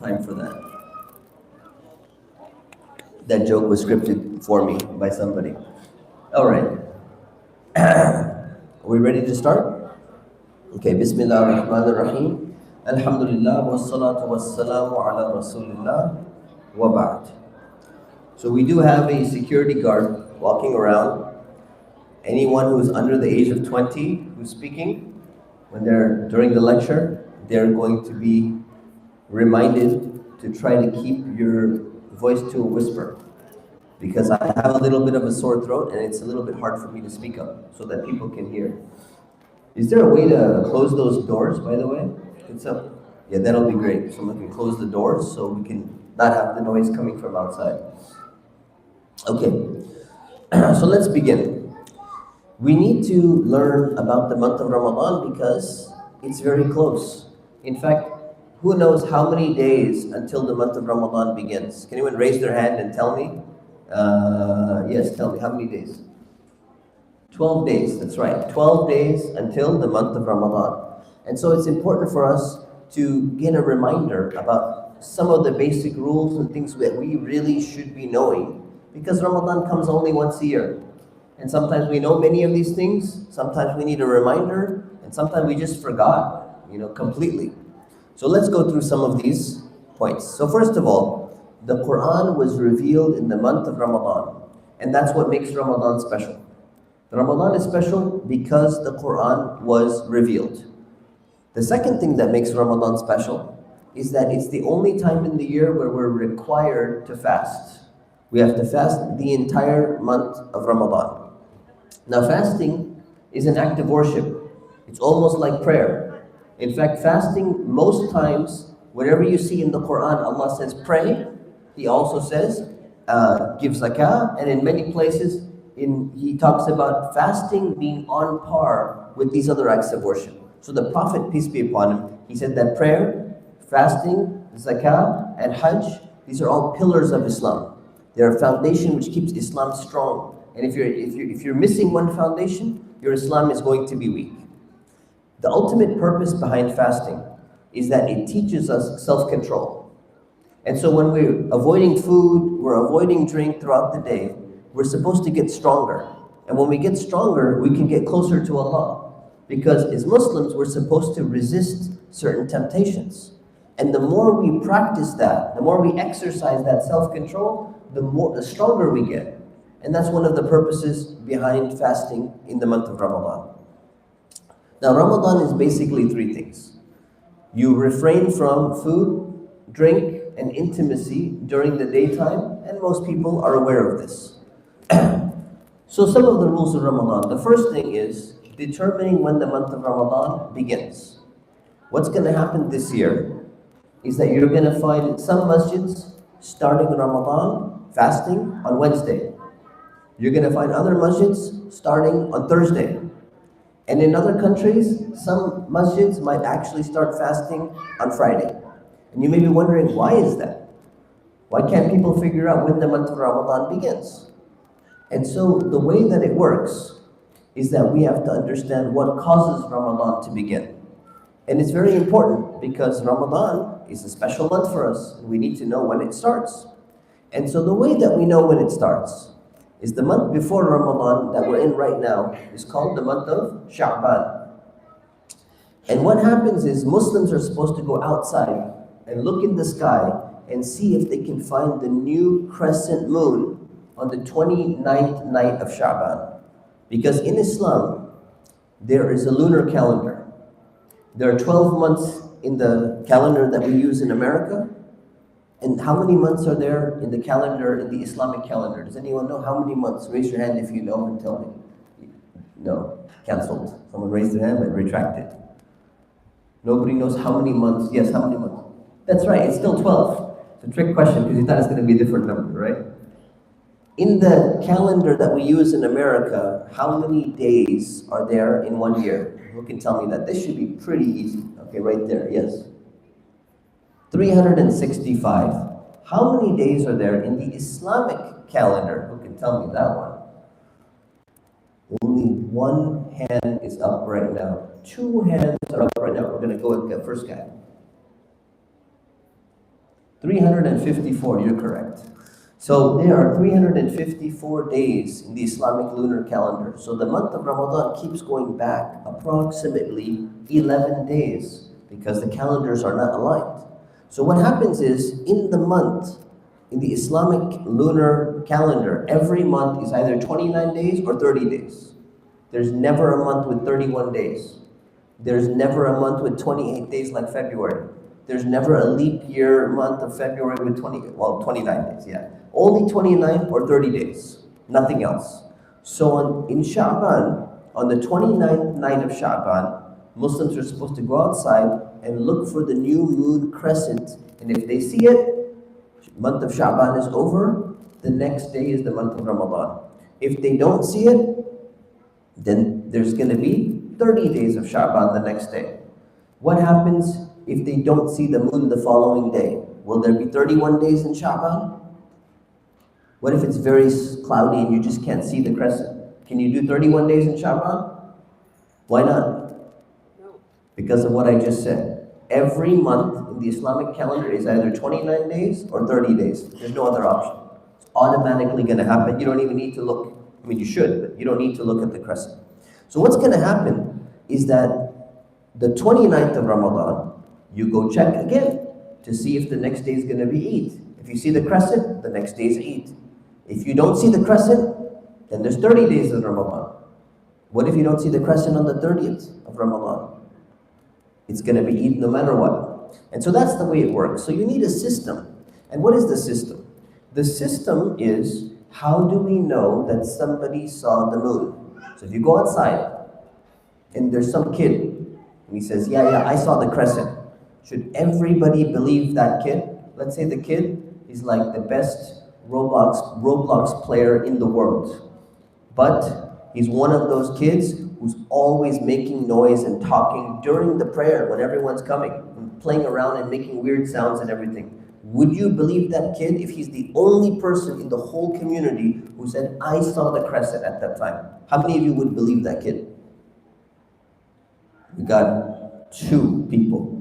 time for that. That joke was scripted for me by somebody. All right. Are we ready to start? Okay. Bismillah ar-Rahman ar-Rahim. Alhamdulillah wa salatu wa salamu ala Rasulillah wa ba'd. So we do have a security guard walking around. Anyone who's under the age of 20 who's speaking, when they're during the lecture, they're going to be reminded to try to keep your voice to a whisper, because I have a little bit of a sore throat and it's a little bit hard for me to speak up so that people can hear. Is there a way to close those doors, by the way? It's up. Yeah, that'll be great. Someone can close the doors so we can not have the noise coming from outside. Okay, so let's begin. We need to learn about the month of Ramadan because it's very close. In fact, who knows how many days until the month of Ramadan begins? Can anyone raise their hand and tell me? Yes, tell me, how many days? 12 days, that's right. 12 days until the month of Ramadan. And so it's important for us to get a reminder about some of the basic rules and things that we really should be knowing, because Ramadan comes only once a year. And sometimes we know many of these things, sometimes we need a reminder, and sometimes we just forgot, completely. So let's go through some of these points. So first of all, the Quran was revealed in the month of Ramadan, and that's what makes Ramadan special. Ramadan is special because the Quran was revealed. The second thing that makes Ramadan special is that it's the only time in the year where we're required to fast. We have to fast the entire month of Ramadan. Now, fasting is an act of worship. It's almost like prayer. In fact, fasting, most times, wherever you see in the Quran, Allah says pray. He also says give zakah, and in many places, He talks about fasting being on par with these other acts of worship. So the Prophet, peace be upon him, he said that prayer, fasting, zakah, and hajj, these are all pillars of Islam. They're a foundation which keeps Islam strong. And if you're missing one foundation, your Islam is going to be weak. The ultimate purpose behind fasting is that it teaches us self-control. And so when we're avoiding food, we're avoiding drink throughout the day, we're supposed to get stronger. And when we get stronger, we can get closer to Allah. Because as Muslims, we're supposed to resist certain temptations. And the more we practice that, the more we exercise that self-control, the stronger we get. And that's one of the purposes behind fasting in the month of Ramadan. Now, Ramadan is basically three things. You refrain from food, drink, and intimacy during the daytime, and most people are aware of this. So some of the rules of Ramadan. The first thing is determining when the month of Ramadan begins. What's going to happen this year is that you're going to find some masjids starting Ramadan fasting on Wednesday. You're going to find other masjids starting on Thursday. And in other countries, some masjids might actually start fasting on Friday. And you may be wondering, why is that? Why can't people figure out when the month of Ramadan begins? And so the way that it works is that we have to understand what causes Ramadan to begin. And it's very important because Ramadan is a special month for us. We need to know when it starts. And so the way that we know when it starts is the month before Ramadan that we're in right now is called the month of Sha'ban. And what happens is Muslims are supposed to go outside and look in the sky and see if they can find the new crescent moon on the 29th night of Sha'ban. Because in Islam, there is a lunar calendar. There are 12 months in the calendar that we use in America. And how many months are there in the calendar, in the Islamic calendar? Does anyone know how many months? Raise your hand if you know and tell me. No, canceled. Someone raised their hand but retracted. Nobody knows how many months. Yes, how many months? That's right, it's still 12. It's a trick question because you thought it's going to be a different number, right? In the calendar that we use in America, how many days are there in 1 year? Who can tell me that? This should be pretty easy. Okay, right there, yes. 365. How many days are there in the Islamic calendar? Who can tell me that one? Only one hand is up right now. Two hands are up right now. We're going to go with the first guy. 354, you're correct. So there are 354 days in the Islamic lunar calendar. So the month of Ramadan keeps going back approximately 11 days because the calendars are not aligned. So what happens is in the month, in the Islamic lunar calendar, every month is either 29 days or 30 days. There's never a month with 31 days. There's never a month with 28 days like February. There's never a leap year month of February with 29 days, yeah. Only 29 or 30 days, nothing else. So in Sha'ban, on the 29th night of Sha'ban, Muslims are supposed to go outside and look for the new moon crescent. And if they see it, month of Sha'ban is over, the next day is the month of Ramadan. If they don't see it, then there's going to be 30 days of Sha'ban the next day. What happens if they don't see the moon the following day? Will there be 31 days in Sha'ban? What if it's very cloudy and you just can't see the crescent? Can you do 31 days in Sha'ban? Why not? Because of what I just said. Every month in the Islamic calendar is either 29 days or 30 days. There's no other option. It's automatically going to happen. You don't even need to look. I mean, you should, but you don't need to look at the crescent. So what's going to happen is that the 29th of Ramadan, you go check again to see if the next day is going to be Eid. If you see the crescent, the next day is Eid. If you don't see the crescent, then there's 30 days of Ramadan. What if you don't see the crescent on the 30th of Ramadan? It's going to be Eid no matter what. And so that's the way it works. So you need a system. And what is the system? The system is, how do we know that somebody saw the moon? So if you go outside and there's some kid and he says, yeah, I saw the crescent. Should everybody believe that kid? Let's say the kid is like the best Roblox player in the world. But he's one of those kids who's always making noise and talking during the prayer when everyone's coming, and playing around and making weird sounds and everything. Would you believe that kid if he's the only person in the whole community who said, I saw the crescent at that time? How many of you would believe that kid? We got 2 people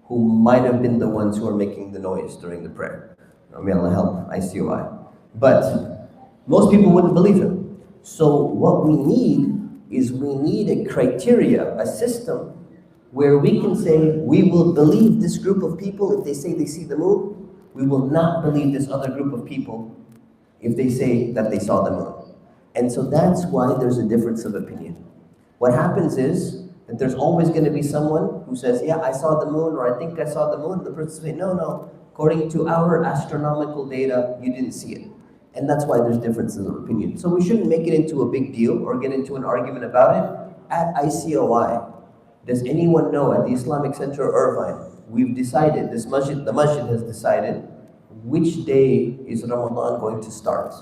who might have been the ones who are making the noise during the prayer. May Allah help, ICOI. But most people wouldn't believe him. So what we need is we need a criteria, a system, where we can say, we will believe this group of people if they say they see the moon. We will not believe this other group of people if they say that they saw the moon. And so that's why there's a difference of opinion. What happens is that there's always going to be someone who says, yeah, I saw the moon, or I think I saw the moon. The person says, no, according to our astronomical data, you didn't see it. And that's why there's differences of opinion. So we shouldn't make it into a big deal or get into an argument about it. At ICOI, does anyone know, at the Islamic Center of Irvine, we've decided, the masjid has decided, which day is Ramadan going to start?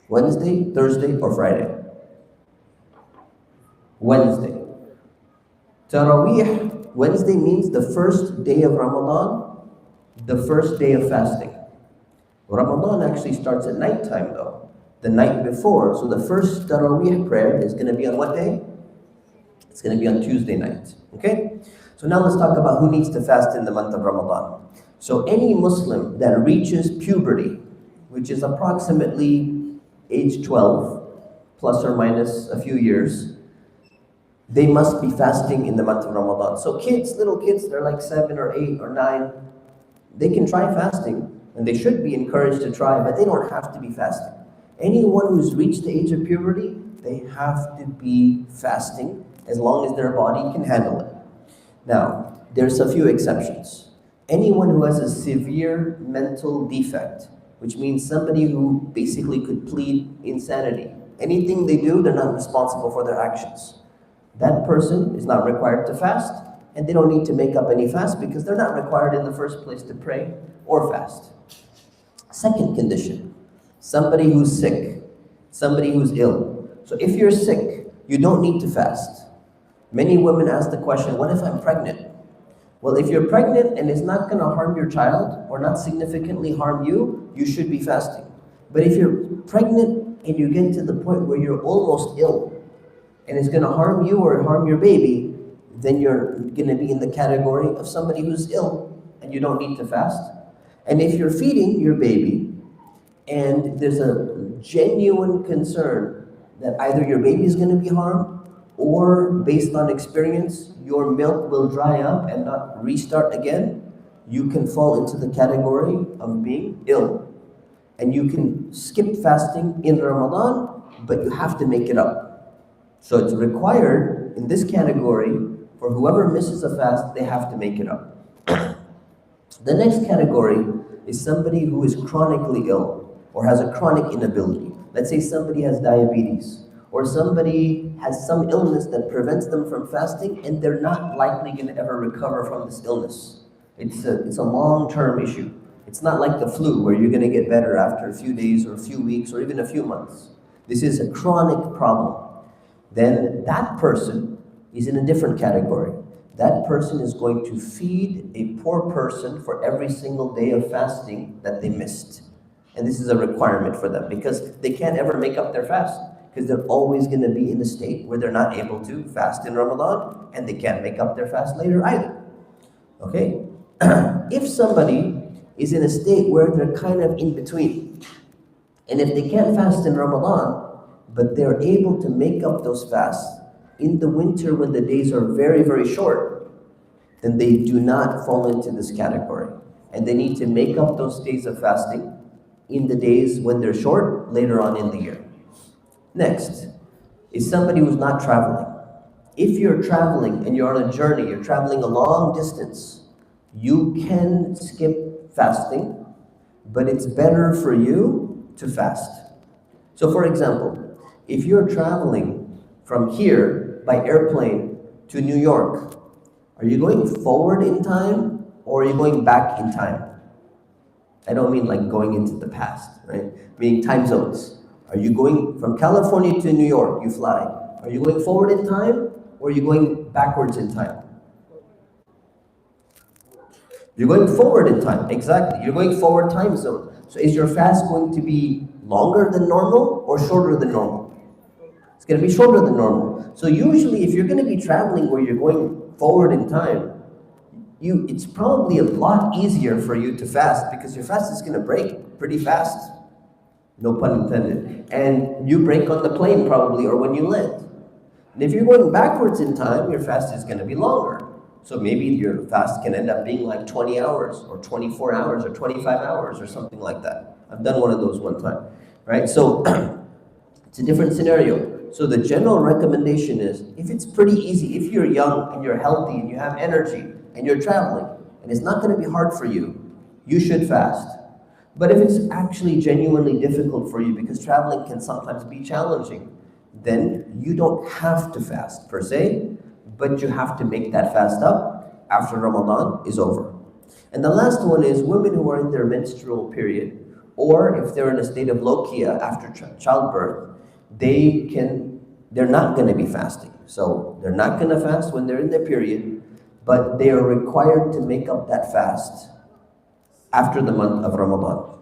Wednesday, Thursday, or Friday? Wednesday. Taraweeh, Wednesday means the first day of Ramadan, the first day of fasting. Ramadan actually starts at nighttime though, the night before. So the first Taraweeh prayer is going to be on what day? It's going to be on Tuesday night. Okay? So now let's talk about who needs to fast in the month of Ramadan. So any Muslim that reaches puberty, which is approximately age 12, plus or minus a few years, they must be fasting in the month of Ramadan. So kids, little kids, they're like 7 or 8 or 9, they can try fasting. And they should be encouraged to try, but they don't have to be fasting. Anyone who's reached the age of puberty, they have to be fasting as long as their body can handle it. Now, there's a few exceptions. Anyone who has a severe mental defect, which means somebody who basically could plead insanity. Anything they do, they're not responsible for their actions. That person is not required to fast, and they don't need to make up any fast because they're not required in the first place to pray or fast. Second condition, somebody who's sick, somebody who's ill. So if you're sick, you don't need to fast. Many women ask the question, what if I'm pregnant? Well, if you're pregnant and it's not going to harm your child or not significantly harm you, you should be fasting. But if you're pregnant and you get to the point where you're almost ill and it's going to harm you or harm your baby, then you're going to be in the category of somebody who's ill and you don't need to fast. And if you're feeding your baby and there's a genuine concern that either your baby is going to be harmed or based on experience, your milk will dry up and not restart again, you can fall into the category of being ill. And you can skip fasting in Ramadan, but you have to make it up. So it's required in this category for whoever misses a fast, they have to make it up. The next category is somebody who is chronically ill or has a chronic inability. Let's say somebody has diabetes or somebody has some illness that prevents them from fasting and they're not likely going to ever recover from this illness. It's a long-term issue. It's not like the flu where you're going to get better after a few days or a few weeks or even a few months. This is a chronic problem. Then that person is in a different category. That person is going to feed a poor person for every single day of fasting that they missed. And this is a requirement for them because they can't ever make up their fast because they're always going to be in a state where they're not able to fast in Ramadan and they can't make up their fast later either. Okay? If somebody is in a state where they're kind of in between, and if they can't fast in Ramadan, but they're able to make up those fasts in the winter when the days are very, very short, then they do not fall into this category. And they need to make up those days of fasting in the days when they're short later on in the year. Next is somebody who's not traveling. If you're traveling and you're on a journey, you're traveling a long distance, you can skip fasting, but it's better for you to fast. So for example, if you're traveling from here by airplane to New York, are you going forward in time or are you going back in time? I don't mean like going into the past, right? Meaning time zones. Are you going from California to New York, you fly? Are you going forward in time or are you going backwards in time? You're going forward in time, exactly. You're going forward time zone. So is your fast going to be longer than normal or shorter than normal? It's going to be shorter than normal. So usually if you're going to be traveling where you're going forward in time, it's probably a lot easier for you to fast because your fast is going to break pretty fast. No pun intended. And you break on the plane probably or when you land. And if you're going backwards in time, your fast is going to be longer. So maybe your fast can end up being like 20 hours or 24 hours or 25 hours or something like that. I've done one of those one time, right? So it's a different scenario. So the general recommendation is if it's pretty easy, if you're young and you're healthy and you have energy and you're traveling and it's not going to be hard for you, you should fast. But if it's actually genuinely difficult for you because traveling can sometimes be challenging, then you don't have to fast per se, but you have to make that fast up after Ramadan is over. And the last one is women who are in their menstrual period, or if they're in a state of lokia after childbirth, they're not going to be fasting. So they're not going to fast when they're in their period, but they are required to make up that fast after the month of Ramadan.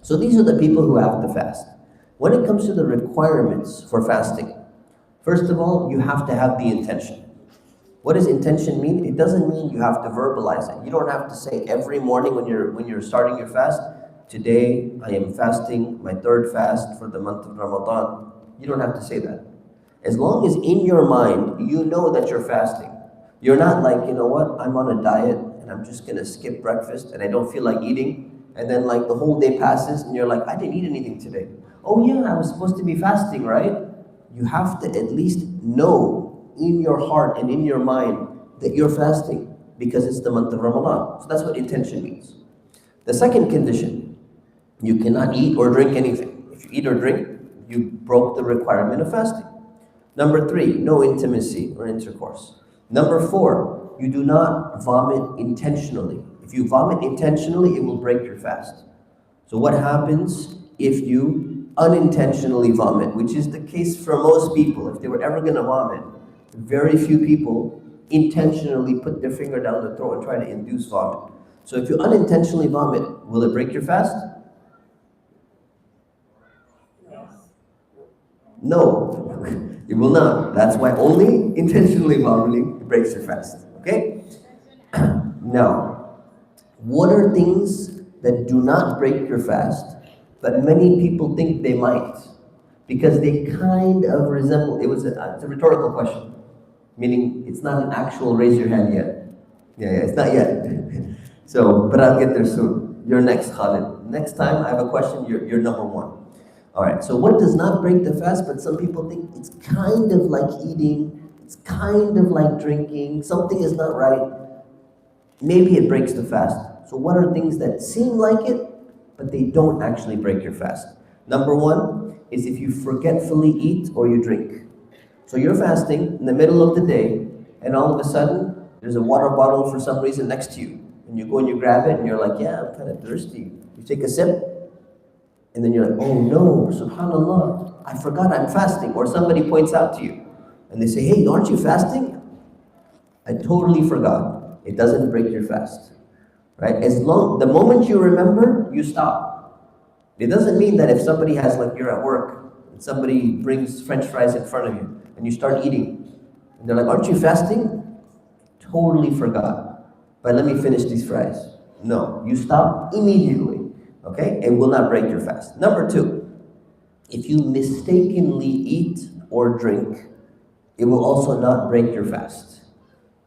So these are the people who have to fast. When it comes to the requirements for fasting, first of all, you have to have the intention. What does intention mean? It doesn't mean you have to verbalize it. You don't have to say every morning when you're starting your fast, today I am fasting my third fast for the month of Ramadan. You don't have to say that. As long as in your mind you know that you're fasting. You're not like, you know what, I'm on a diet and I'm just going to skip breakfast and I don't feel like eating. And then like the whole day passes and you're like, I didn't eat anything today. Oh yeah, I was supposed to be fasting, right? You have to at least know in your heart and in your mind that you're fasting because it's the month of Ramadan. So that's what intention means. The second condition, you cannot eat or drink anything. If you eat or drink, you broke the requirement of fasting. Number 3, no intimacy or intercourse. Number 4, you do not vomit intentionally. If you vomit intentionally, it will break your fast. So what happens if you unintentionally vomit, which is the case for most people? If they were ever going to vomit, very few people intentionally put their finger down the throat and try to induce vomit. So if you unintentionally vomit, will it break your fast? No, it will not. That's why only intentionally vomiting breaks your fast. Okay? Now, what are things that do not break your fast, but many people think they might because they kind of resemble. It's a rhetorical question, meaning it's not an actual raise your hand yet. Yeah, it's not yet. So, but I'll get there soon. You're next, Khalid. Next time I have a question, you're number one. All right, so what does not break the fast, but some people think it's kind of like eating, it's kind of like drinking, something is not right. Maybe it breaks the fast. So what are things that seem like it, but they don't actually break your fast? Number one is if you forgetfully eat or you drink. So you're fasting in the middle of the day, and all of a sudden, there's a water bottle for some reason next to you. And you go and you grab it, and you're like, yeah, I'm kind of thirsty. You take a sip, and then you're like, oh no, subhanAllah, I forgot I'm fasting. Or somebody points out to you, and they say, hey, aren't you fasting? I totally forgot. It doesn't break your fast. Right? The moment you remember, you stop. It doesn't mean that if somebody has, like you're at work, and somebody brings French fries in front of you, and you start eating, and they're like, aren't you fasting? Totally forgot. But let me finish these fries. No, you stop immediately. Okay? It will not break your fast. Number two, if you mistakenly eat or drink, it will also not break your fast.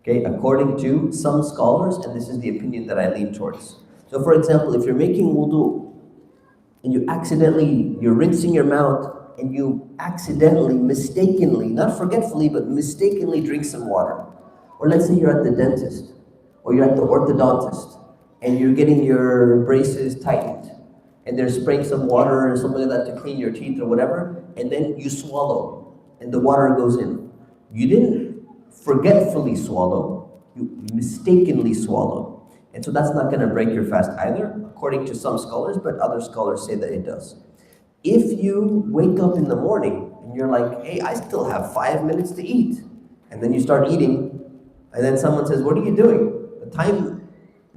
Okay? According to some scholars, and this is the opinion that I lean towards. So for example, if you're making wudu, and you're rinsing your mouth, and you accidentally, mistakenly, not forgetfully, but mistakenly drink some water. Or let's say you're at the dentist, or you're at the orthodontist, and you're getting your braces tightened, and they're spraying some water or something like that to clean your teeth or whatever, and then you swallow, and the water goes in. You didn't forgetfully swallow, you mistakenly swallowed. And so that's not going to break your fast either, according to some scholars, but other scholars say that it does. If you wake up in the morning and you're like, hey, I still have 5 minutes to eat, and then you start eating, and then someone says, what are you doing? The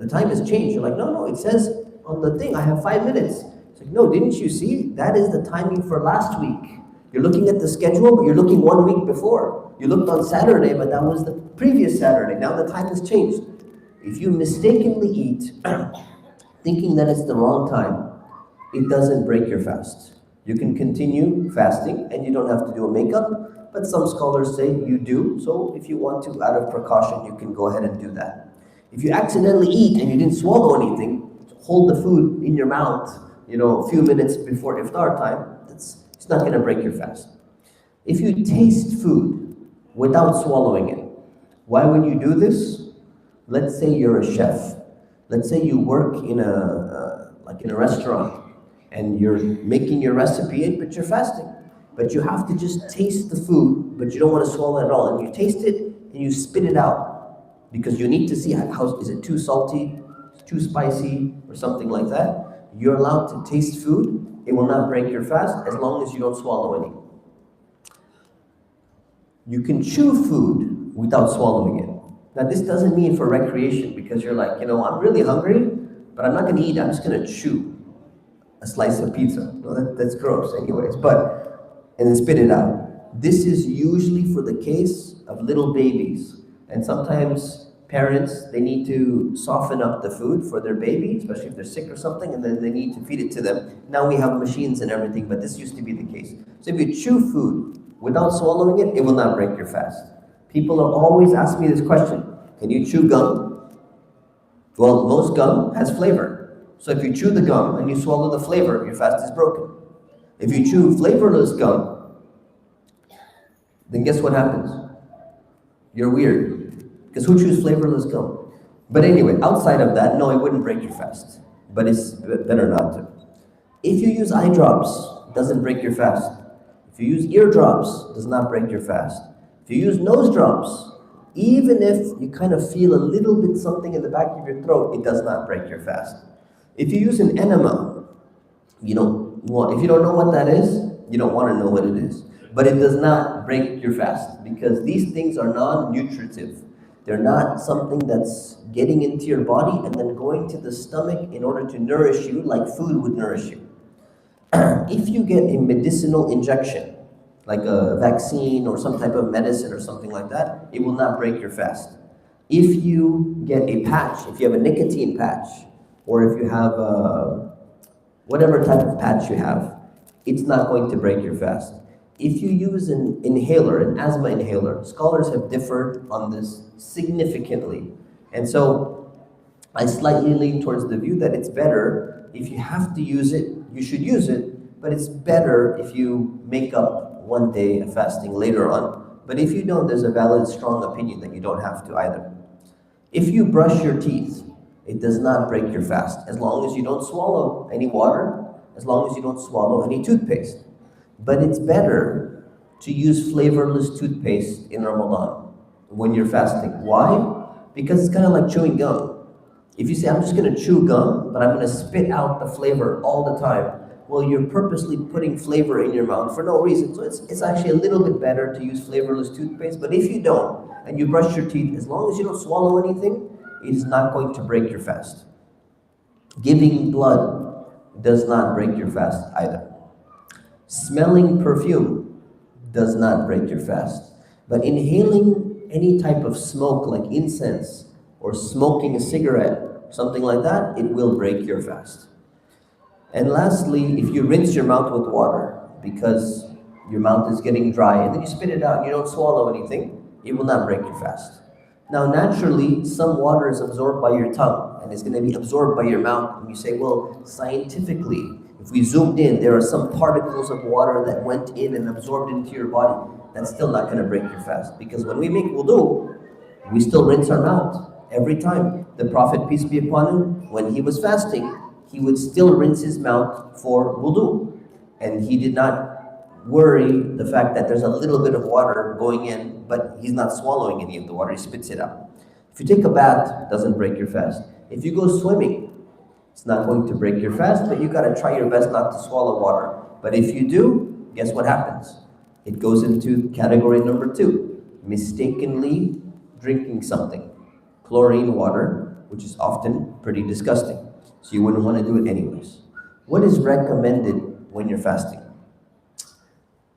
time has changed. You're like, no, it says on the thing, I have 5 minutes. It's like, no, didn't you see? That is the timing for last week. You're looking at the schedule, but you're looking 1 week before. You looked on Saturday, but that was the previous Saturday. Now the time has changed. If you mistakenly eat, thinking that it's the wrong time, it doesn't break your fast. You can continue fasting, and you don't have to do a makeup, but some scholars say you do, so if you want to, out of precaution, you can go ahead and do that. If you accidentally eat and you didn't swallow anything, hold the food in your mouth, a few minutes before iftar time, it's not going to break your fast. If you taste food without swallowing it, why would you do this? Let's say you're a chef. Let's say you work in a restaurant, and you're making your recipe, but you're fasting. But you have to just taste the food, but you don't want to swallow it at all. And you taste it, and you spit it out. Because you need to see how is it too salty, too spicy, or something like that. You're allowed to taste food. It will not break your fast as long as you don't swallow any. You can chew food without swallowing it. Now this doesn't mean for recreation, because you're like, I'm really hungry, but I'm not going to eat, I'm just going to chew a slice of pizza. No, that's gross anyways, and then spit it out. This is usually for the case of little babies. And sometimes parents, they need to soften up the food for their baby, especially if they're sick or something, and then they need to feed it to them. Now we have machines and everything, but this used to be the case. So if you chew food without swallowing it, it will not break your fast. People are always asking me this question, can you chew gum? Well, most gum has flavor. So if you chew the gum and you swallow the flavor, your fast is broken. If you chew flavorless gum, then guess what happens? You're weird. Because who chews flavorless gum? But anyway, outside of that, no, it wouldn't break your fast. But it's better not to. If you use eye drops, it doesn't break your fast. If you use ear drops, it does not break your fast. If you use nose drops, even if you kind of feel a little bit something in the back of your throat, it does not break your fast. If you use an enema, if you don't know what that is, you don't want to know what it is. But it does not break your fast, because these things are non-nutritive. They're not something that's getting into your body and then going to the stomach in order to nourish you like food would nourish you. If you get a medicinal injection, like a vaccine or some type of medicine or something like that, it will not break your fast. If you get a patch, if you have a nicotine patch, or if you have whatever type of patch you have, it's not going to break your fast. If you use an inhaler, an asthma inhaler, scholars have differed on this significantly. And so I slightly lean towards the view that it's better if you have to use it, you should use it, but it's better if you make up one day of fasting later on. But if you don't, there's a valid, strong opinion that you don't have to either. If you brush your teeth, it does not break your fast, as long as you don't swallow any water, as long as you don't swallow any toothpaste. But it's better to use flavorless toothpaste in Ramadan when you're fasting. Why? Because it's kind of like chewing gum. If you say, I'm just going to chew gum, but I'm going to spit out the flavor all the time, well, you're purposely putting flavor in your mouth for no reason. So it's actually a little bit better to use flavorless toothpaste. But if you don't, and you brush your teeth, as long as you don't swallow anything, it is not going to break your fast. Giving blood does not break your fast either. Smelling perfume does not break your fast. But inhaling any type of smoke like incense or smoking a cigarette, something like that, it will break your fast. And lastly, if you rinse your mouth with water because your mouth is getting dry and then you spit it out and you don't swallow anything, it will not break your fast. Now, naturally, some water is absorbed by your tongue and it's going to be absorbed by your mouth. And you say, well, scientifically, if we zoomed in, there are some particles of water that went in and absorbed into your body. That's still not going to break your fast. Because when we make wudu, we still rinse our mouth every time. The Prophet, peace be upon him, when he was fasting, he would still rinse his mouth for wudu. And he did not worry the fact that there's a little bit of water going in, but he's not swallowing any of the water, he spits it out. If you take a bath, it doesn't break your fast. If you go swimming, it's not going to break your fast, but you gotta try your best not to swallow water. But if you do, guess what happens? It goes into category number 2, mistakenly drinking something. Chlorine water, which is often pretty disgusting. So you wouldn't want to do it anyways. What is recommended when you're fasting?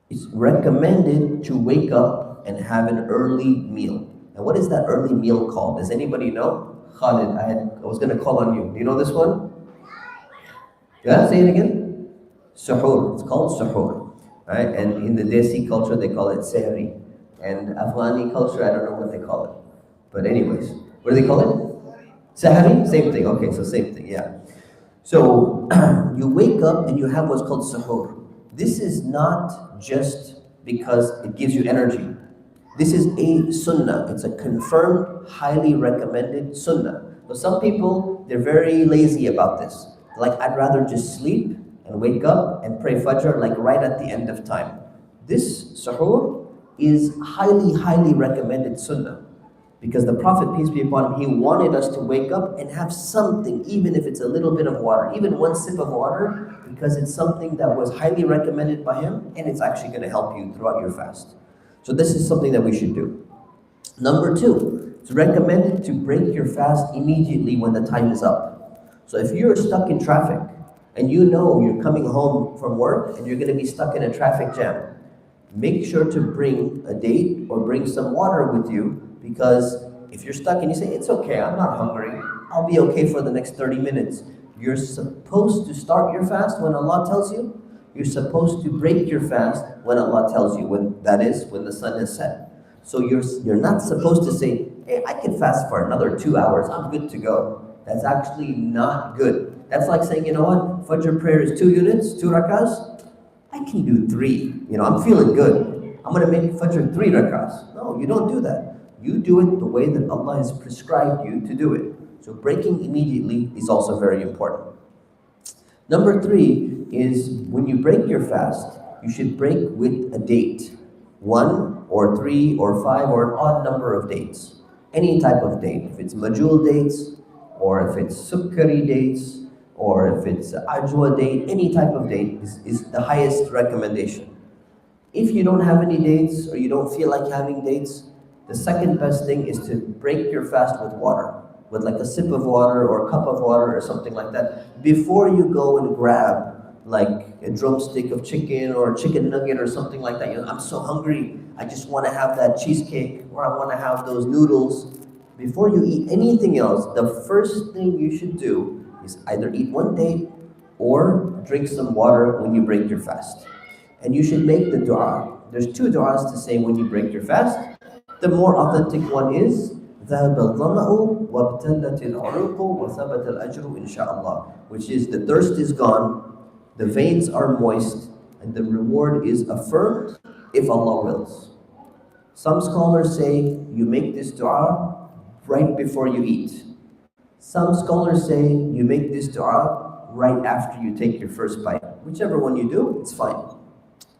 It's recommended to wake up and have an early meal. And what is that early meal called? Does anybody know? Khalid, I was going to call on you. Do you know this one? Yeah, say it again. Suhoor. It's called suhoor. Right? And in the Desi culture, they call it sehri. And Afghani culture, I don't know what they call it. But anyways, what do they call it? Sahari? Same thing. Okay, so same thing, yeah. So you wake up and you have what's called suhoor. This is not just because it gives you energy. This is a sunnah. It's a confirmed, highly recommended sunnah. So some people, they're very lazy about this. Like, I'd rather just sleep and wake up and pray Fajr like right at the end of time. This suhoor is highly, highly recommended sunnah. Because the Prophet, peace be upon him, he wanted us to wake up and have something, even if it's a little bit of water, even one sip of water, because it's something that was highly recommended by him, and it's actually going to help you throughout your fast. So this is something that we should do. Number 2, it's recommended to break your fast immediately when the time is up. So if you're stuck in traffic, and you know you're coming home from work, and you're going to be stuck in a traffic jam, make sure to bring a date or bring some water with you. Because if you're stuck and you say, it's okay, I'm not hungry, I'll be okay for the next 30 minutes. You're supposed to start your fast when Allah tells you. You're supposed to break your fast when Allah tells you, when the sun has set. So you're not supposed to say, hey, I can fast for another 2 hours, I'm good to go. That's actually not good. That's like saying, you know what, Fajr prayer is 2 units, 2 rakahs. I can do 3. I'm feeling good. I'm going to make Fajr 3 rakahs. No, you don't do that. You do it the way that Allah has prescribed you to do it. So breaking immediately is also very important. Number 3 is when you break your fast, you should break with a date. 1 or 3 or 5 or an odd number of dates. Any type of date. If it's majul dates, or if it's sukkari dates, or if it's ajwa date, any type of date is the highest recommendation. If you don't have any dates or you don't feel like having dates, the second best thing is to break your fast with water, with like a sip of water or a cup of water or something like that, before you go and grab like a drumstick of chicken or a chicken nugget or something like that. I'm so hungry, I just want to have that cheesecake, or I want to have those noodles. Before you eat anything else, the first thing you should do is either eat one day or drink some water when you break your fast. And you should make the dua. There's two du'as to say when you break your fast. The more authentic one is ذهب الظمأ وابتلت العروق وثبت الأجر إن شاء الله, which is the thirst is gone, the veins are moist, and the reward is affirmed if Allah wills. Some scholars say you make this dua right before you eat. Some scholars say you make this dua right after you take your first bite. Whichever one you do, it's fine.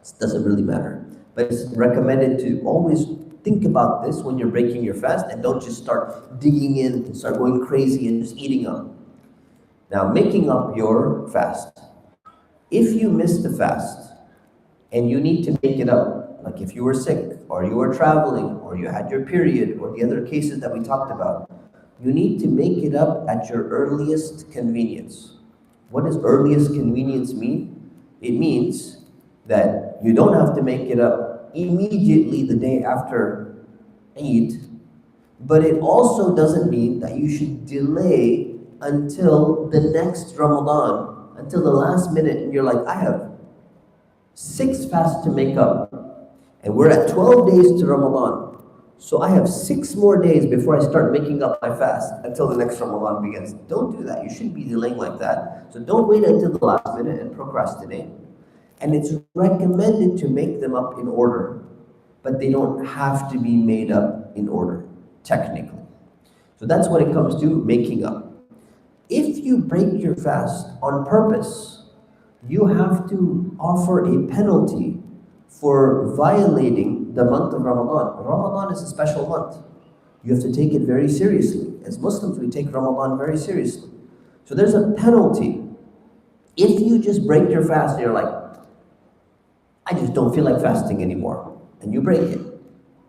It doesn't really matter. But it's recommended to always think about this when you're breaking your fast, and don't just start digging in and start going crazy and just eating up. Now, making up your fast. If you miss the fast and you need to make it up, like if you were sick or you were traveling or you had your period or the other cases that we talked about, you need to make it up at your earliest convenience. What does earliest convenience mean? It means that you don't have to make it up immediately the day after Eid, but it also doesn't mean that you should delay until the next Ramadan, until the last minute, and you're like, I have 6 fasts to make up, and we're at 12 days to Ramadan, so I have 6 more days before I start making up my fast until the next Ramadan begins. Don't do that. You shouldn't be delaying like that. So don't wait until the last minute and procrastinate. And it's recommended to make them up in order, but they don't have to be made up in order, technically. So that's when it comes to making up. If you break your fast on purpose, you have to offer a penalty for violating the month of Ramadan. Ramadan is a special month. You have to take it very seriously. As Muslims, we take Ramadan very seriously. So there's a penalty. If you just break your fast and you're like, I just don't feel like fasting anymore, and you break it.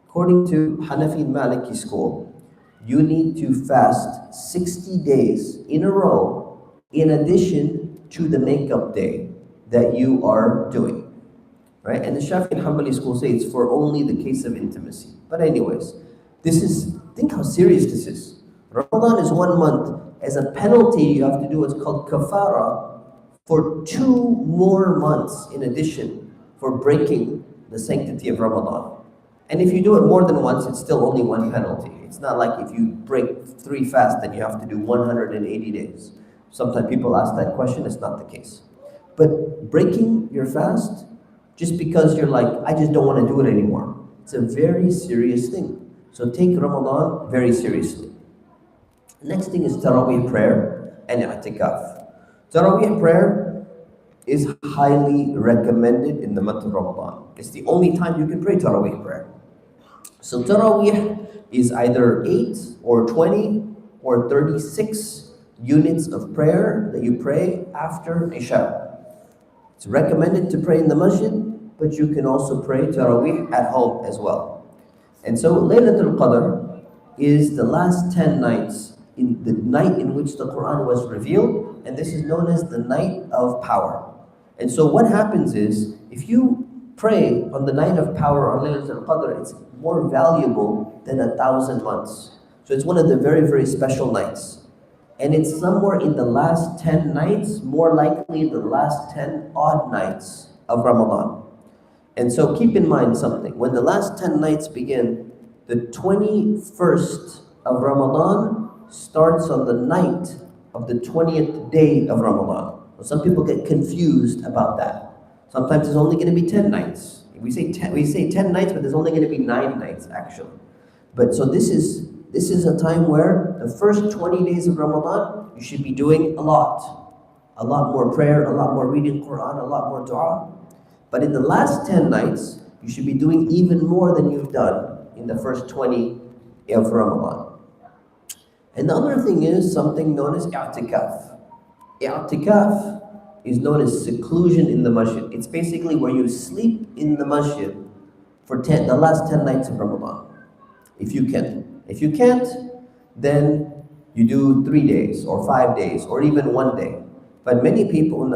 According to Hanafi and Maliki school, you need to fast 60 days in a row in addition to the makeup day that you are doing. Right? And the Shafi and Hanbali school say it's for only the case of intimacy. But anyways, think how serious this is. Ramadan is 1 month. As a penalty, you have to do what's called kafara for 2 more months in addition for breaking the sanctity of Ramadan. And if you do it more than once, it's still only 1 penalty. It's not like if you break 3 fasts, then you have to do 180 days. Sometimes people ask that question, it's not the case. But breaking your fast, just because you're like, I just don't want to do it anymore, it's a very serious thing. So take Ramadan very seriously. Next thing is Taraweeh prayer and I'tikaf. Taraweeh prayer is highly recommended in the month of Ramadan. It's the only time you can pray Taraweeh prayer. So Taraweeh is either 8 or 20 or 36 units of prayer that you pray after Isha. It's recommended to pray in the masjid, but you can also pray Taraweeh at home as well. And so Laylatul Qadr is the last 10 nights, in the night in which the Quran was revealed, and this is known as the night of power. And so what happens is, if you pray on the night of power on Laylatul Qadr, it's more valuable than 1,000 months. So it's one of the very, very special nights. And it's somewhere in the last 10 nights, more likely the last 10 odd nights of Ramadan. And so keep in mind something. When the last 10 nights begin, the 21st of Ramadan starts on the night of the 20th day of Ramadan. Some people get confused about that. Sometimes it's only going to be 10 nights. We say 10 nights, but there's only going to be 9 nights actually. But so this is a time where the first 20 days of Ramadan, you should be doing a lot more prayer, a lot more reading Quran, a lot more dua. But in the last 10 nights, you should be doing even more than you've done in the first 20 of Ramadan. And the other thing is something known as i'tikaf. I'tikaf is known as seclusion in the masjid. It's basically where you sleep in the masjid for the last 10 nights of Ramadan, if you can. If you can't, then you do 3 days or 5 days or even 1 day. But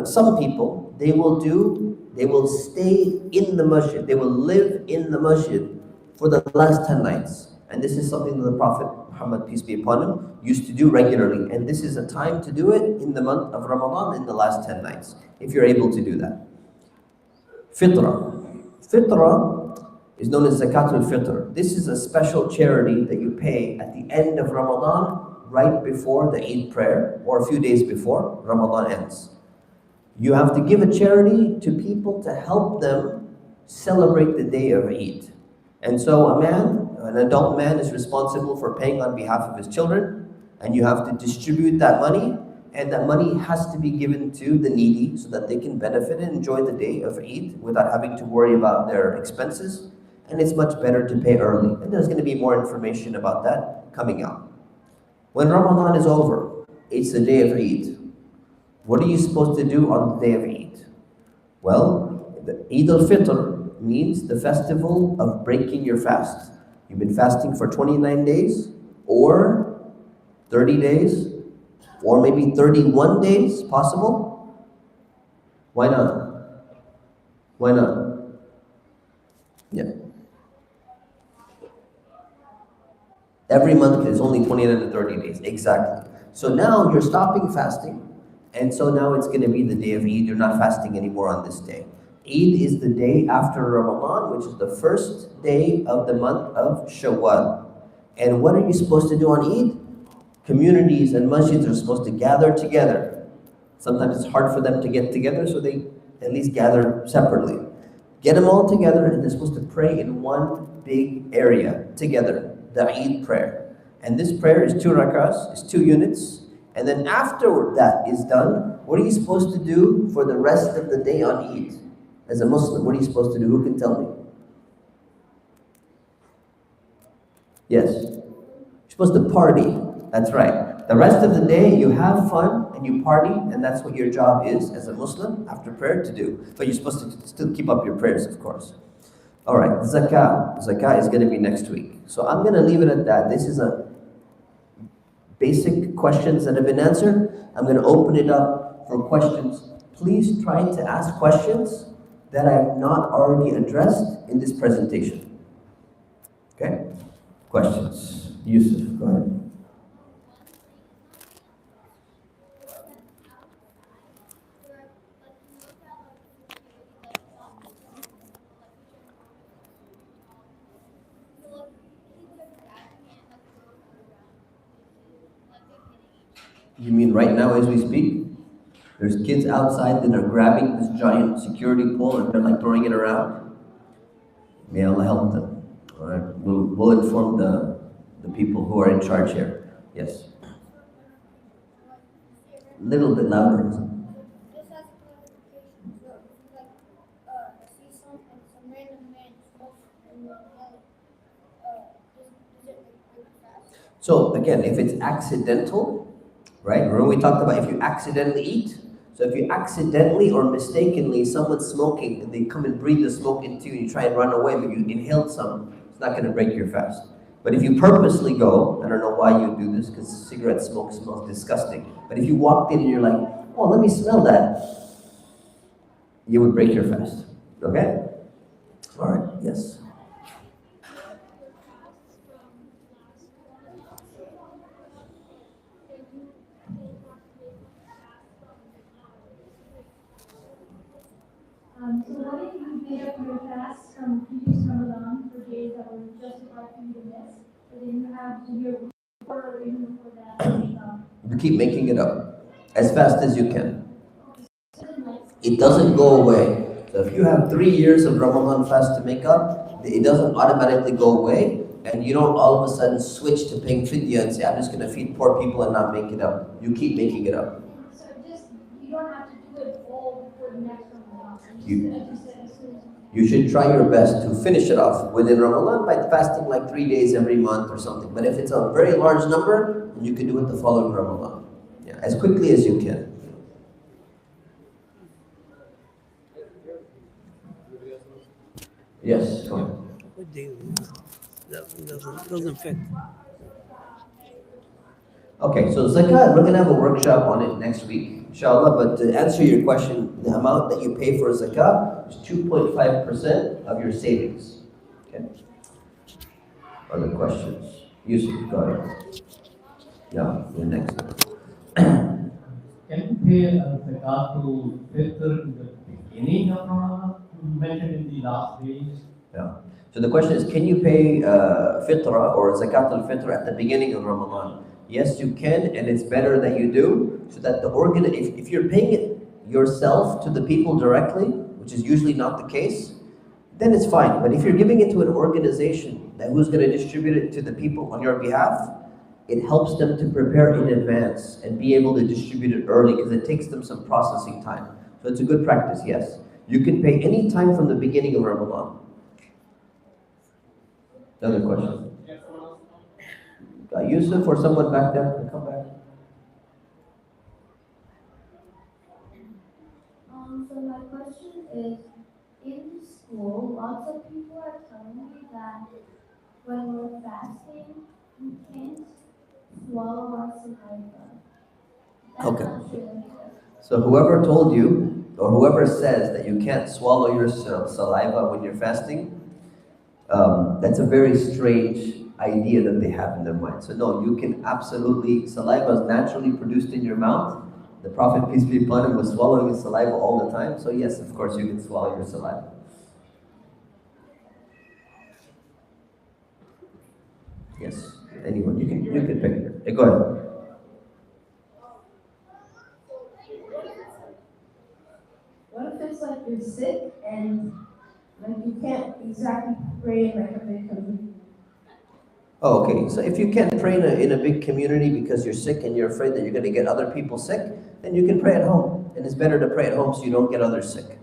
some people, they will stay in the masjid. They will live in the masjid for the last 10 nights. And this is something that the Prophet Muhammad, peace be upon him, used to do regularly. And this is a time to do it in the month of Ramadan in the last 10 nights, if you're able to do that. Fitra. Fitra is known as Zakatul Fitr. This is a special charity that you pay at the end of Ramadan, right before the Eid prayer, or a few days before Ramadan ends. You have to give a charity to people to help them celebrate the day of Eid. And so an adult man is responsible for paying on behalf of his children, and you have to distribute that money, and that money has to be given to the needy so that they can benefit and enjoy the day of Eid without having to worry about their expenses. And it's much better to pay early. And there's going to be more information about that coming out. When Ramadan is over, it's the day of Eid. What are you supposed to do on the day of Eid? Well, the Eid al-Fitr means the festival of breaking your fast. You've been fasting for 29 days, or 30 days, or maybe 31 days, possible? Why not? Why not? Yeah. Every month is only 29 to 30 days, exactly. So now you're stopping fasting, and so now it's going to be the day of Eid. You're not fasting anymore on this day. Eid is the day after Ramadan, which is the first day of the month of Shawwal. And what are you supposed to do on Eid? Communities and masjids are supposed to gather together. Sometimes it's hard for them to get together, so they at least gather separately. Get them all together, and they're supposed to pray in one big area together, the Eid prayer. And this prayer is 2 rakahs, it's 2 units. And then after that is done, what are you supposed to do for the rest of the day on Eid? As a Muslim, what are you supposed to do? Who can tell me? Yes. You're supposed to party. That's right. The rest of the day, you have fun and you party, and that's what your job is as a Muslim after prayer to do. But you're supposed to still keep up your prayers, of course. All right, zakah. Zakah is going to be next week. So I'm going to leave it at that. This is a basic questions that have been answered. I'm going to open it up for questions. Please try to ask questions that I have not already addressed in this presentation. Okay? Questions? Yusuf, go ahead. You mean right now as we speak? There's kids outside that are grabbing this giant security pole and they're like throwing it around. May Allah help them. All right, we'll inform the people who are in charge here. Yes. A little bit louder. Just as a clarification, so see some random man smoke and is it like fast? So again, if it's accidental, right? Remember we talked about if you accidentally eat. So if you accidentally or mistakenly, someone's smoking and they come and breathe the smoke into you and you try and run away, but you inhaled some, it's not going to break your fast. But if you purposely go, I don't know why you do this because cigarette smoke smells disgusting. But if you walked in and you're like, oh, let me smell that, you would break your fast. Okay? All right, yes. So what if you made up your fast from previous Ramadan for days that were justified for you to miss, but then you have to do it before or even before that? You keep making it up as fast as you can. It doesn't go away. So if you have 3 years of Ramadan fast to make up, it doesn't automatically go away, and you don't all of a sudden switch to paying fidya and say, I'm just going to feed poor people and not make it up. You keep making it up. So you don't have to do it all before the next Ramadan. You should try your best to finish it off within Ramadan by fasting like 3 days every month or something. But if it's a very large number, then you can do it the following Ramadan. Yeah, as quickly as you can. Yes, go ahead. Doesn't fit. Okay, so zakat, we're going to have a workshop on it next week, inshallah. But to answer your question, the amount that you pay for zakat is 2.5% of your savings. Okay. Other questions? Yusuf, go ahead. Yeah, you're next. Can we pay zakatul fitr in the beginning of Ramadan? You mentioned in the last days. Yeah. So the question is, can you pay fitra or zakat al-fitr at the beginning of Ramadan? Yes, you can, and it's better that you do, so that the if you're paying it yourself to the people directly, which is usually not the case, then it's fine. But if you're giving it to an organization that who's going to distribute it to the people on your behalf, it helps them to prepare in advance and be able to distribute it early because it takes them some processing time. So it's a good practice, yes. You can pay any time from the beginning of Ramadan. Another question. Yusuf or someone back there can come back. So my question is, in school, lots of people are telling me that when we're fasting, we can't swallow our saliva. That's Okay. not true. So whoever told you, or whoever says that you can't swallow your saliva when you're fasting, that's a very strange idea that they have in their mind. So no, you can absolutely, saliva is naturally produced in your mouth. The Prophet, peace be upon him, was swallowing his saliva all the time. So yes, of course, you can swallow your saliva. Yes, anyone, you can pick it. Go ahead. What if it's like you're sick and like you can't exactly pray in like a big community? Oh, okay. So if you can't pray in a big community because you're sick and you're afraid that you're going to get other people sick, then you can pray at home. And it's better to pray at home so you don't get others sick.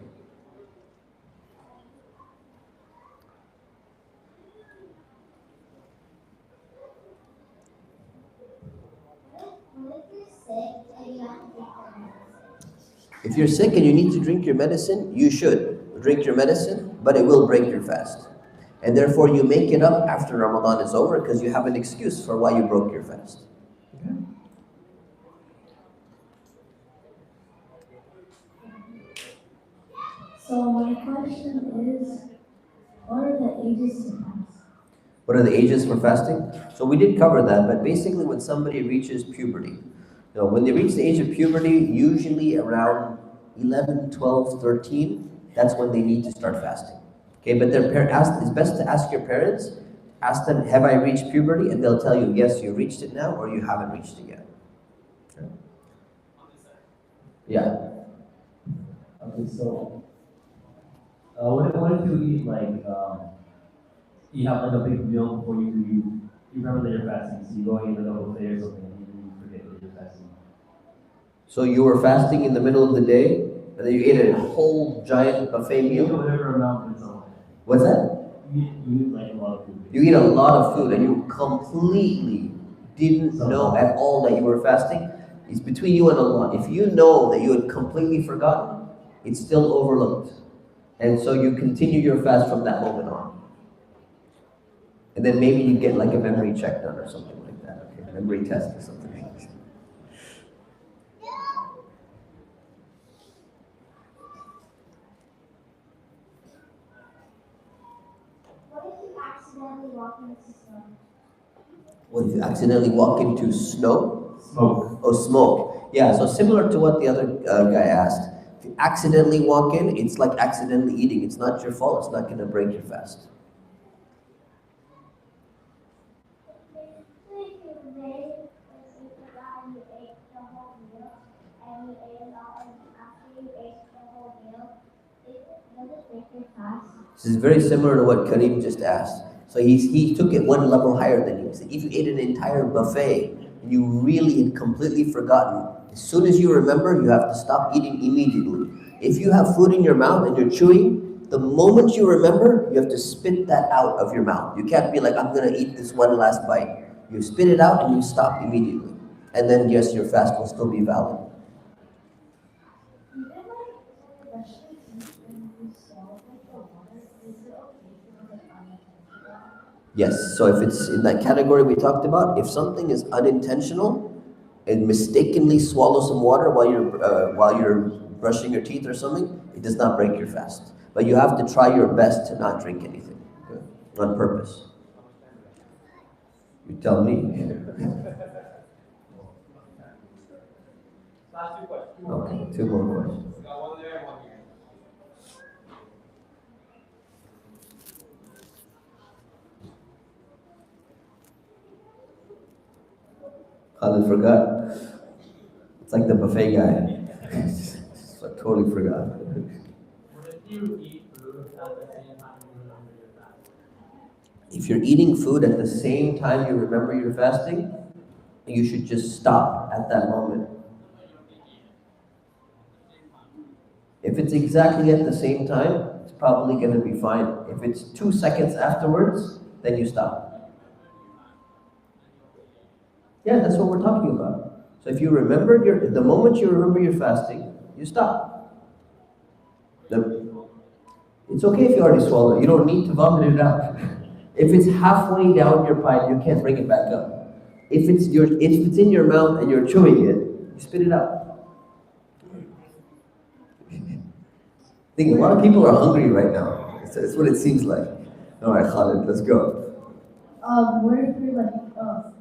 What if you're sick and you have to take your medicine? If you're sick and you need to drink your medicine, you should drink your medicine, but it will break your fast. And therefore, you make it up after Ramadan is over because you have an excuse for why you broke your fast. Okay? So my question is, what are the ages to fast? What are the ages for fasting? So we did cover that, but basically when somebody reaches puberty, when they reach the age of puberty, usually around 11, 12, 13, that's when they need to start fasting. Okay, but it's best to ask your parents, ask them, have I reached puberty? And they'll tell you, yes, you reached it now, or you haven't reached it yet. Okay. Yeah. Okay, so what if you eat like you have like a big meal before you remember that you're fasting, so you go eat like a buffet or something and you forget that you're fasting. So you were fasting in the middle of the day, and then you ate a whole giant buffet You eat meal? whatever amount is on. What's that? You eat like a lot of food. You eat a lot of food and you completely didn't know at all that you were fasting. It's between you and Allah. If you know that you had completely forgotten, it's still overlooked. And so you continue your fast from that moment on. And then maybe you get like a memory check done or something like that. Okay, memory test or something like that. What if you accidentally walk into snow? What if you accidentally walk into snow? Smoke. Oh, smoke. Yeah, so similar to what the other guy asked. If you accidentally walk in, it's like accidentally eating. It's not your fault. It's not going to break your fast. So if you made, like, you forgot and you ate the whole meal, and you ate a lot, and after you ate the whole meal, does it break your fast? This is very similar to what Karim just asked. So he took it one level higher than you. He said, if you ate an entire buffet and you really had completely forgotten, as soon as you remember, you have to stop eating immediately. If you have food in your mouth and you're chewing, the moment you remember, you have to spit that out of your mouth. You can't be like, I'm going to eat this one last bite. You spit it out and you stop immediately. And then, yes, your fast will still be valid. Even like brushing teeth when you swallow like the water, is it okay for the unintentional? Yes, so if it's in that category we talked about, if something is unintentional and mistakenly swallow some water while you're brushing your teeth or something, it does not break your fast. But you have to try your best to not drink anything, okay, on purpose. You tell me. Okay, two more questions. Khalid forgot. It's like the buffet guy. I totally forgot. If you're eating food at the same time you remember you're fasting, you should just stop at that moment. If it's exactly at the same time, it's probably going to be fine. If it's 2 seconds afterwards, then you stop. Yeah, that's what we're talking about. So if you remember the moment you remember you're fasting, you stop. It's okay if you already swallow. You don't need to vomit it out. If it's halfway down your pipe, you can't bring it back up. If it's in your mouth and you're chewing it, you spit it out. I think a lot of people are hungry right now. It's what it seems like. All right, Khalid, let's go. What if you're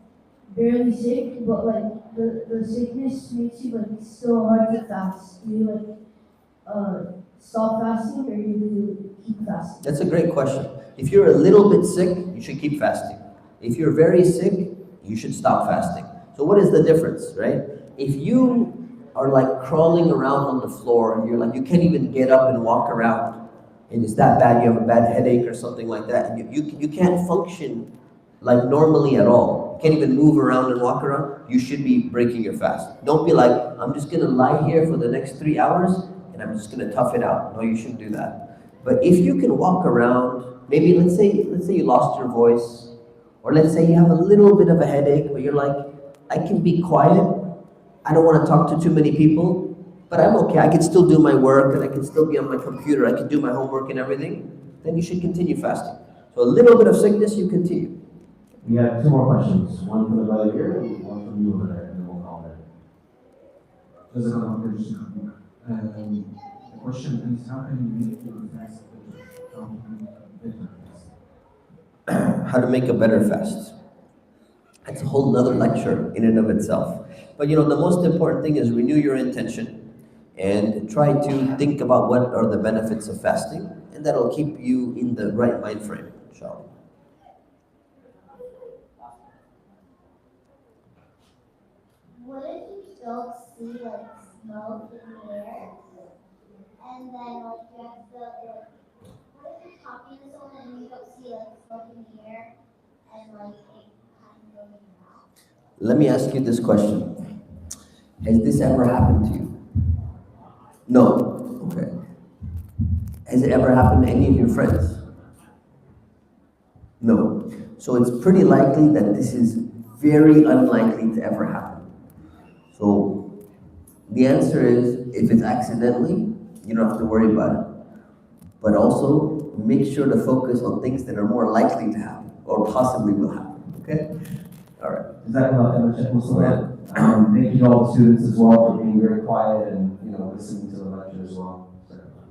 barely sick, but the sickness makes you so hard to fast? Do you stop fasting or do you keep fasting? That's a great question. If you're a little bit sick, you should keep fasting. If you're very sick, you should stop fasting. So what is the difference, right? If you are like crawling around on the floor and you're like, you can't even get up and walk around, and it's that bad, you have a bad headache or something like that, and you can't function like normally at all. You can't even move around and walk around, you should be breaking your fast. Don't be like, I'm just gonna lie here for the next 3 hours and I'm just gonna tough it out. No, you shouldn't do that. But if you can walk around, maybe let's say you lost your voice, or let's say you have a little bit of a headache, but you're like, I can be quiet, I don't want to talk to too many people, but I'm okay. I can still do my work and I can still be on my computer. I can do my homework and everything. Then you should continue fasting. So a little bit of sickness, you continue. We have two more questions. One from the brother here and one from you over there, and then we'll call it. The question is, how can you make your fast better? How to make a better fast? How to make a better fast. That's a whole nother lecture in and of itself. But the most important thing is renew your intention and try to think about what are the benefits of fasting, and that'll keep you in the right mind frame, inshallah. What if you don't see smoke in the air, and then you have to what if you're talking to someone and you don't see smoke in the air, and it kind of goes in your mouth? Let me ask you this question. Has this ever happened to you? No. Okay. Has it ever happened to any of your friends? No. So it's pretty likely that this is very unlikely to ever happen. So the answer is, if it's accidentally, you don't have to worry about it. But also, make sure to focus on things that are more likely to happen or possibly will happen. Okay? All right. Thank you to all the students as well for being very quiet and listening to the lecture as well.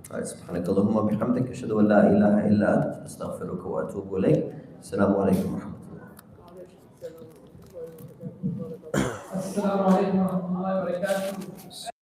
سبحانك اللهم وبحمدك أشهد أن لا إله إلا أنت أستغفرك وأتوب إليك. السلام عليكم ورحمة الله. Assalamu alaikum wa rahmatullahi wa barakatuh.